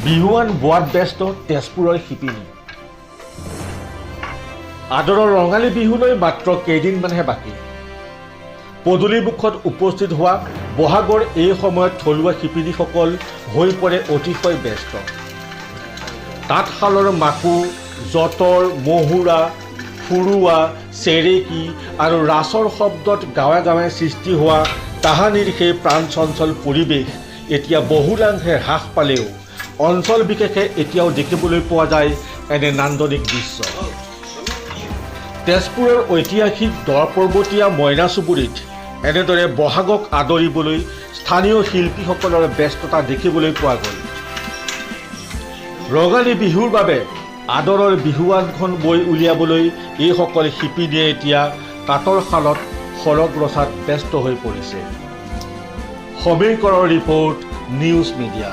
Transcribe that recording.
বিহুৱান বোৱাত ব্যস্ত তেজপুৰৰ শিপিনী। আদৰৰ ৰঙালী বিহুলৈ মাত্ৰ কেইদিনমানহে বাকী। পদূলি মুখত উপস্থিত হোৱা বহাগৰ এই সময়ত থলুৱা শিপিনীসকল হৈ পৰে অতিশয় ব্যস্ত। তাঁতশালৰ মাকু, যঁতৰ, মহুৰা, ফুৰুৱা, চেৰেকী আৰু ৰাছৰ শব্দত গাঁৱে গাঁৱে সৃষ্টি হোৱা তাহানিৰ সেই প্ৰাণচঞ্চল পৰিৱেশ এতিয়া বহুলাংশে হ্ৰাস পালেও অঞ্চল বিশেষে এতিয়াও দেখিবলৈ পোৱা যায় এনে নান্দনিক দৃশ্য। তেজপুৰৰ ঐতিহাসিক দৰপৰ্বতীয়া মইনা চুবুৰীত এনেদৰে বহাগক আদৰিবলৈ স্থানীয় শিল্পীসকলৰ ব্যস্ততা দেখিবলৈ পোৱা গ'ল। ৰঙালী বিহুৰ বাবে আদৰৰ বিহুৱানখন বৈ উলিয়াবলৈ এইসকল শিপিনীয়ে এতিয়া তাঁতৰ শালত সৰগ ৰচাত ব্যস্ত হৈ পৰিছে। সমীৰ কৰৰ ৰিপৰ্ট, নিউজ মিডিয়া।